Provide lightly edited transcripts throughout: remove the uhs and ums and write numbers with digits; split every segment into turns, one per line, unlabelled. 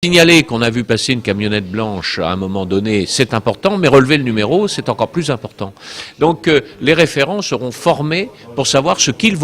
Signaler qu'on a vu passer une camionnette blanche à un moment donné, c'est important, mais relever le numéro, c'est encore plus important. Donc les référents seront formés pour savoir ce qu'il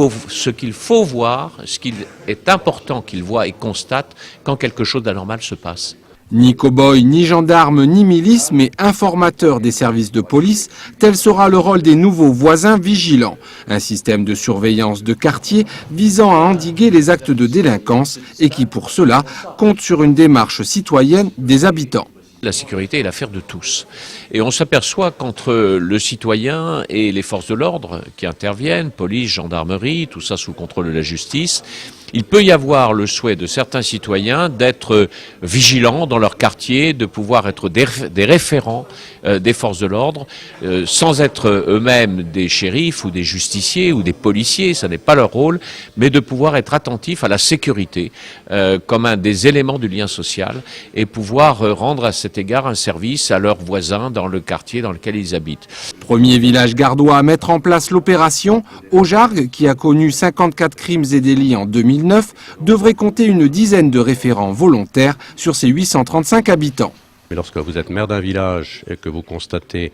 faut voir, ce qu'il est important qu'ils voient et constatent quand quelque chose d'anormal se passe.
Ni cow-boy, ni gendarme, ni milice, mais informateur des services de police, tel sera le rôle des nouveaux voisins vigilants. Un système de surveillance de quartier visant à endiguer les actes de délinquance et qui, pour cela, compte sur une démarche citoyenne des habitants.
La sécurité est l'affaire de tous. Et on s'aperçoit qu'entre le citoyen et les forces de l'ordre qui interviennent, police, gendarmerie, tout ça sous le contrôle de la justice, il peut y avoir le souhait de certains citoyens d'être vigilants dans leur quartier, de pouvoir être des référents des forces de l'ordre, sans être eux-mêmes des shérifs ou des justiciers ou des policiers, ça n'est pas leur rôle, mais de pouvoir être attentifs à la sécurité comme un des éléments du lien social et pouvoir rendre à cet égard un service à leurs voisins dans le quartier dans lequel ils habitent.
Premier village gardois à mettre en place l'opération, Aujargues, qui a connu 54 crimes et délits en 2009, devrait compter une dizaine de référents volontaires sur ses 835 habitants.
Mais lorsque vous êtes maire d'un village et que vous constatez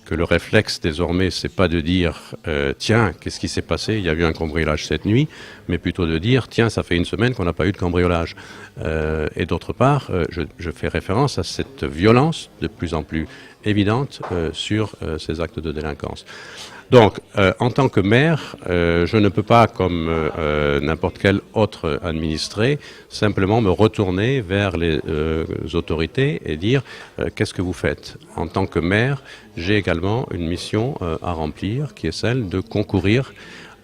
que le réflexe désormais, c'est pas de dire tiens, qu'est-ce qui s'est passé, il y a eu un cambriolage cette nuit, mais plutôt de dire tiens, ça fait une semaine qu'on n'a pas eu de cambriolage. Et d'autre part, je fais référence à cette violence de plus en plus évidente sur ces actes de délinquance. Donc, en tant que maire, je ne peux pas, comme n'importe quel autre administré, simplement me retourner vers les autorités et dire qu'est-ce que vous faites. En tant que maire, j'ai également une mission à remplir, qui est celle de concourir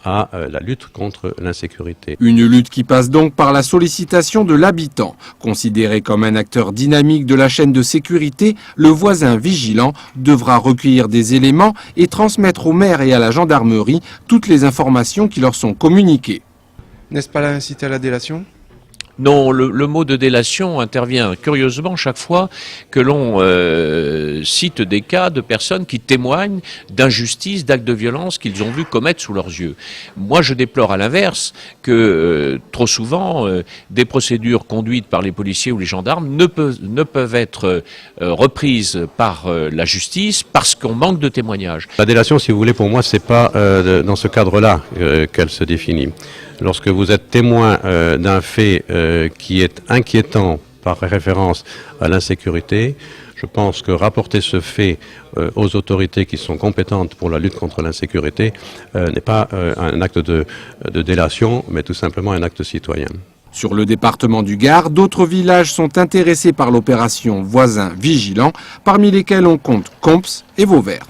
à la lutte contre l'insécurité.
Une lutte qui passe donc par la sollicitation de l'habitant. Considéré comme un acteur dynamique de la chaîne de sécurité, le voisin vigilant devra recueillir des éléments et transmettre au maire et à la gendarmerie toutes les informations qui leur sont communiquées.
N'est-ce pas là inciter à la délation ?
Non, le mot de délation intervient curieusement chaque fois que l'on cite des cas de personnes qui témoignent d'injustices, d'actes de violence qu'ils ont vu commettre sous leurs yeux. Moi, je déplore à l'inverse que trop souvent, des procédures conduites par les policiers ou les gendarmes ne peuvent être reprises par la justice parce qu'on manque de témoignages.
La délation, si vous voulez, pour moi, c'est pas dans ce cadre-là qu'elle se définit. Lorsque vous êtes témoin d'un fait qui est inquiétant par référence à l'insécurité, je pense que rapporter ce fait aux autorités qui sont compétentes pour la lutte contre l'insécurité n'est pas un acte de délation, mais tout simplement un acte citoyen.
Sur le département du Gard, d'autres villages sont intéressés par l'opération Voisins Vigilants, parmi lesquels on compte Comps et Vauvert.